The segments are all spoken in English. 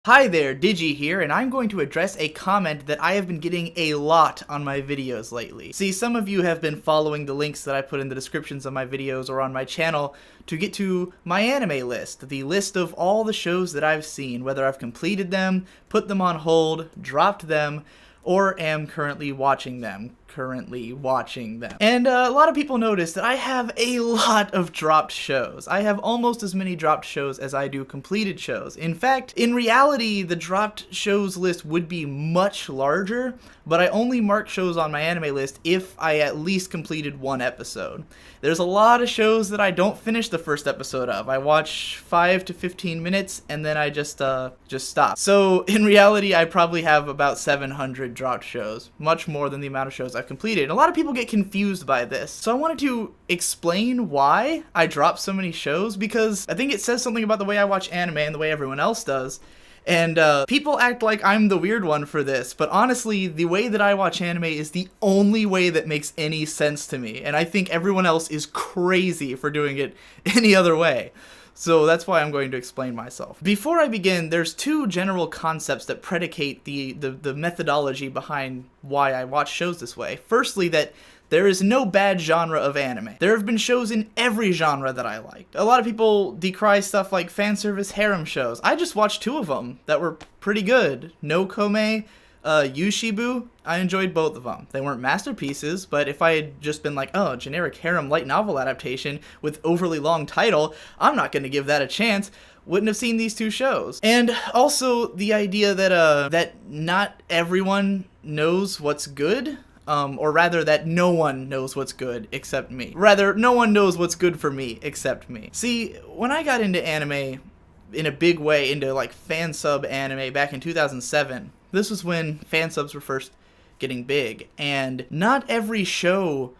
Hi there, Digi here, and I'm going to address a comment that I have been getting a lot on my videos lately. See, some of you have been following the links that I put in the descriptions of my videos or on my channel to get to my anime list, the list of all the shows that I've seen, whether I've completed them, put them on hold, dropped them, or am currently watching them. And a lot of people notice that I have a lot of dropped shows. I have almost as many dropped shows as I do completed shows. In fact, in reality, the dropped shows list would be much larger, but I only mark shows on my anime list if I at least completed one episode. There's a lot of shows that I don't finish the first episode of. I watch 5 to 15 minutes and then I just stop. So in reality, I probably have about 700 dropped shows, much more than the amount of shows I've completed. A lot of people get confused by this. So I wanted to explain why I drop so many shows, because I think it says something about the way I watch anime and the way everyone else does. And people act like I'm the weird one for this, but honestly, the way that I watch anime is the only way that makes any sense to me, and I think everyone else is crazy for doing it any other way. So that's why I'm going to explain myself. Before I begin, there's two general concepts that predicate the methodology behind why I watch shows this way. Firstly, that there is no bad genre of anime. There have been shows in every genre that I liked. A lot of people decry stuff like fan service harem shows. I just watched 2 of them that were pretty good. No Kome, Yushibu. I enjoyed both of them. They weren't masterpieces, but if I had just been like, oh, generic harem light novel adaptation with overly long title, I'm not going to give that a chance. Wouldn't have seen these 2 shows. And also the idea that that not everyone knows what's good. Or rather that no one knows what's good except me. Rather, no one knows what's good for me except me. See, when I got into anime in a big way, into like fan sub anime back in 2007, this was when fan subs were first getting big, and not every show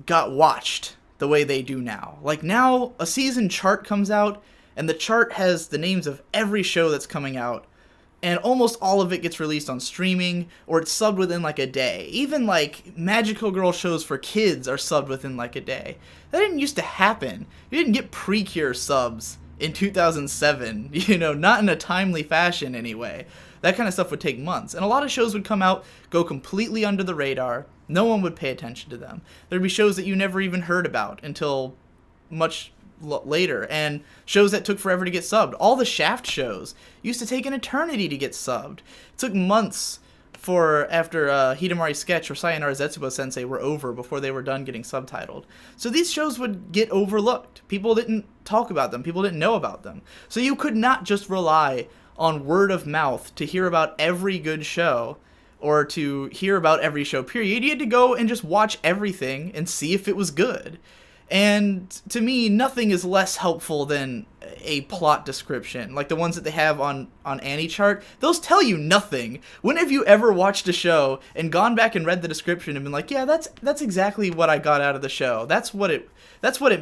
got watched the way they do now. Like now, a season chart comes out, and the chart has the names of every show that's coming out, and almost all of it gets released on streaming, or it's subbed within like a day. Even like magical girl shows for kids are subbed within like a day. That didn't used to happen. You didn't get Precure subs in 2007, not in a timely fashion anyway. That kind of stuff would take months. And a lot of shows would come out, go completely under the radar. No one would pay attention to them. There'd be shows that you never even heard about until much later, and shows that took forever to get subbed. All the Shaft shows used to take an eternity to get subbed. It took months for after Hidamari Sketch or Sayonara Zetsubo Sensei were over before they were done getting subtitled. So these shows would get overlooked. People didn't talk about them. People didn't know about them. So you could not just rely on word of mouth to hear about every good show, or to hear about every show, period. You had to go and just watch everything and see if it was good. And to me, nothing is less helpful than a plot description, like the ones that they have on AniChart. Those tell you nothing. When have you ever watched a show and gone back and read the description and been like, yeah, that's exactly what I got out of the show. That's what it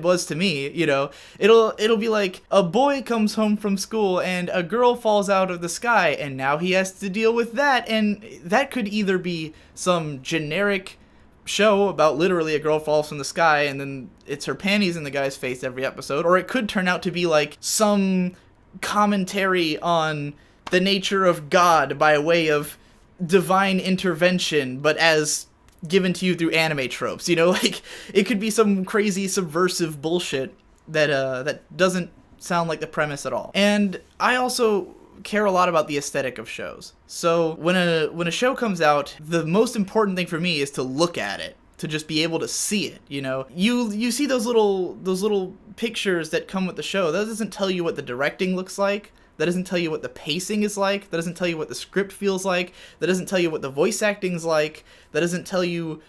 was to me, It'll be like, a boy comes home from school and a girl falls out of the sky, and now he has to deal with that. And that could either be some generic show about literally a girl falls from the sky and then it's her panties in the guy's face every episode, or it could turn out to be like some commentary on the nature of God by way of divine intervention, but as given to you through anime tropes. Like it could be some crazy subversive bullshit that doesn't sound like the premise at all. And I also care a lot about the aesthetic of shows. So when a show comes out, the most important thing for me is to look at it, to just be able to see it. You see those little pictures that come with the show. That doesn't tell you what the directing looks like. That doesn't tell you what the pacing is like. That doesn't tell you what the script feels like. That doesn't tell you what the voice acting's like. That doesn't tell you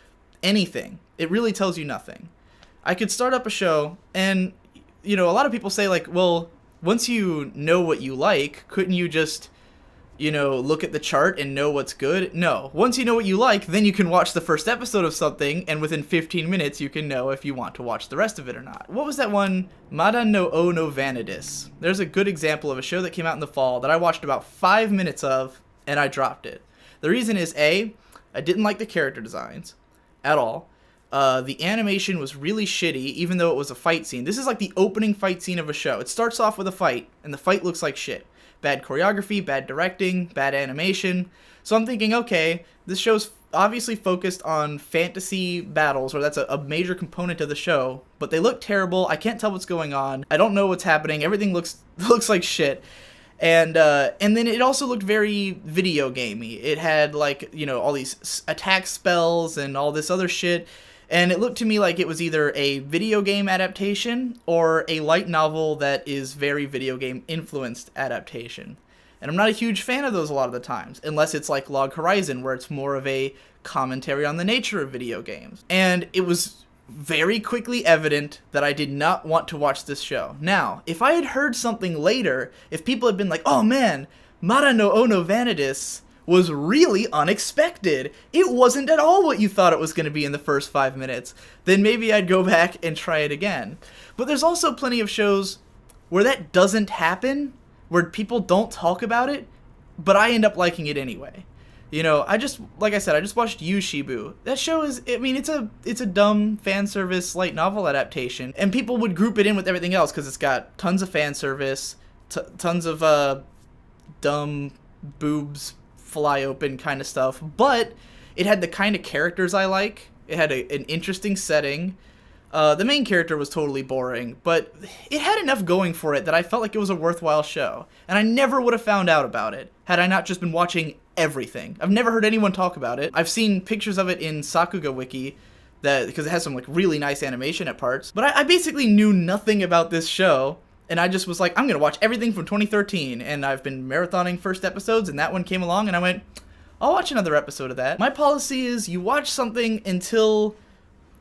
anything. It really tells you nothing. I could start up a show and a lot of people say like, well, once you know what you like, couldn't you just, look at the chart and know what's good? No. Once you know what you like, then you can watch the first episode of something, and within 15 minutes you can know if you want to watch the rest of it or not. What was that one? Mada no O no Vanidis. There's a good example of a show that came out in the fall that I watched about 5 minutes of, and I dropped it. The reason is, A, I didn't like the character designs at all. The animation was really shitty, even though it was a fight scene. This is like the opening fight scene of a show. It starts off with a fight, and the fight looks like shit. bad choreography, bad directing, bad animation. So I'm thinking, okay, this show's obviously focused on fantasy battles, or that's a major component of the show, but they look terrible. I can't tell what's going on. I don't know what's happening. Everything looks like shit. And then it also looked very video gamey. It had, like, you know, all these attack spells and all this other shit. And it looked to me like it was either a video game adaptation or a light novel that is very video game influenced adaptation. And I'm not a huge fan of those a lot of the times, unless it's like Log Horizon, where it's more of a commentary on the nature of video games. And it was very quickly evident that I did not want to watch this show. Now, if I had heard something later, if people had been like, oh man, Mara no Ono Vanidus was really unexpected, it wasn't at all what you thought it was going to be in the first 5 minutes, then maybe I'd go back and try it again. But there's also plenty of shows where that doesn't happen, where people don't talk about it, but I end up liking it anyway. You know, like I said, I just watched Yu Shibu. That show is, I mean, it's a dumb fan service light novel adaptation, and people would group it in with everything else because it's got tons of fan service, tons of dumb boobs fly open kind of stuff, but it had the kind of characters I like. It had an interesting setting. The main character was totally boring, but it had enough going for it that I felt like it was a worthwhile show, and I never would have found out about it had I not just been watching everything. I've never heard anyone talk about it. I've seen pictures of it in Sakuga Wiki, because it has some like really nice animation at parts, but I basically knew nothing about this show, and I just was like, I'm gonna watch everything from 2013, and I've been marathoning first episodes, and that one came along, and I went, I'll watch another episode of that. My policy is you watch something until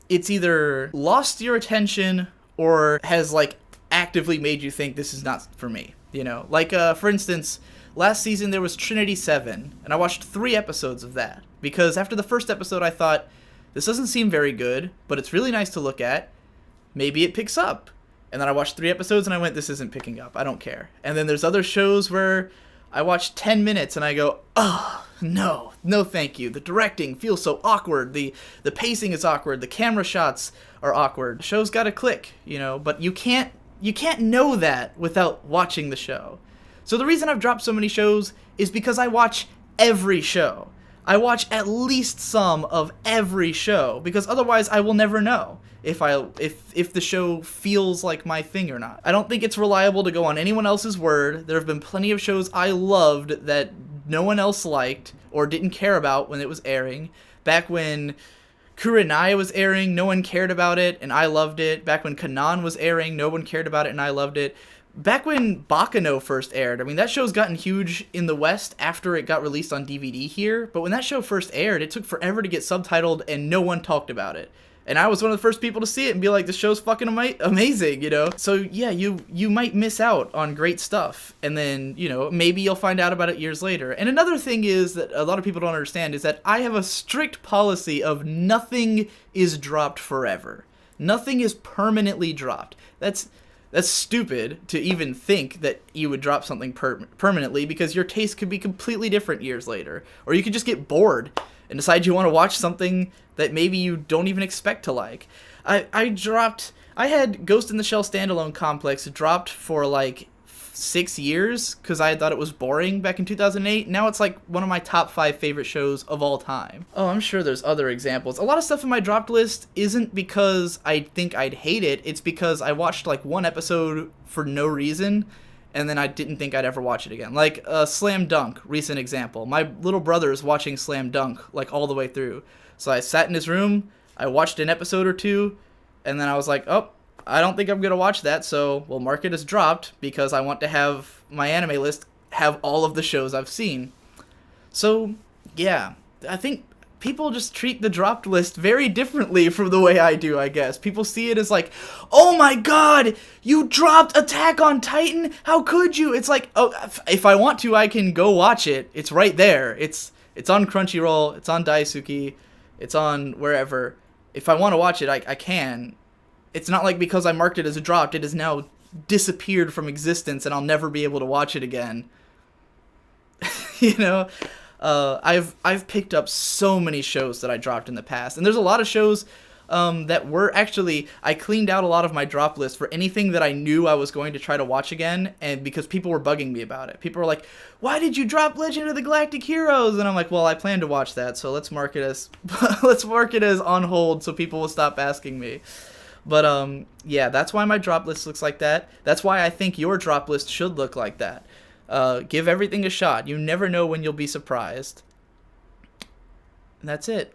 it's either lost your attention or has like actively made you think this is not for me, you know? Like, for instance, last season there was Trinity 7, and I watched 3 episodes of that, because after the first episode I thought, this doesn't seem very good, but it's really nice to look at, maybe it picks up. And then I watched 3 episodes and I went, this isn't picking up, I don't care. And then there's other shows where I watch 10 minutes and I go, oh, no thank you. The directing feels so awkward, the pacing is awkward, the camera shots are awkward. The show's gotta click, you know, but you can't know that without watching the show. So the reason I've dropped so many shows is because I watch every show. I watch at least some of every show, because otherwise I will never know if the show feels like my thing or not. I don't think it's reliable to go on anyone else's word. There have been plenty of shows I loved that no one else liked or didn't care about when it was airing. Back when Kurenai was airing, no one cared about it, and I loved it. Back when Kanan was airing, no one cared about it, and I loved it. Back when Bakano first aired, I mean, that show's gotten huge in the West after it got released on DVD here, but when that show first aired, it took forever to get subtitled, and no one talked about it. And I was one of the first people to see it and be like, this show's fucking amazing, you know? So yeah, you might miss out on great stuff, and then, you know, maybe you'll find out about it years later. And another thing is that a lot of people don't understand is that I have a strict policy of nothing is dropped forever. Nothing is permanently dropped. That's stupid to even think that you would drop something permanently, because your taste could be completely different years later. Or you could just get bored and decide you want to watch something that maybe you don't even expect to like. I had Ghost in the Shell Standalone Complex dropped for like 6 years because I thought it was boring back in 2008. Now it's like one of my top 5 favorite shows of all time. Oh, I'm sure there's other examples. A lot of stuff in my dropped list isn't because I think I'd hate it. It's because I watched like 1 episode for no reason, and then I didn't think I'd ever watch it again. Like Slam Dunk, recent example. My little brother is watching Slam Dunk like all the way through. So I sat in his room, I watched an episode or 2, and then I was like, oh, I don't think I'm going to watch that, so we'll mark it as dropped because I want to have my anime list have all of the shows I've seen. So, yeah, I think people just treat the dropped list very differently from the way I do, I guess. People see it as like, oh my god, you dropped Attack on Titan? How could you? It's like, oh, if I want to, I can go watch it. It's right there. It's on Crunchyroll, it's on Daisuki, it's on wherever. If I want to watch it, I can. It's not like because I marked it as dropped, it has now disappeared from existence and I'll never be able to watch it again. You know? I've picked up so many shows that I dropped in the past. And there's a lot of shows that were actually, I cleaned out a lot of my drop list for anything that I knew I was going to try to watch again, and because people were bugging me about it. People were like, why did you drop Legend of the Galactic Heroes? And I'm like, well, I plan to watch that, so let's mark it as let's mark it as on hold so people will stop asking me. But yeah, that's why my drop list looks like that. That's why I think your drop list should look like that. Give everything a shot. You never know when you'll be surprised. And that's it.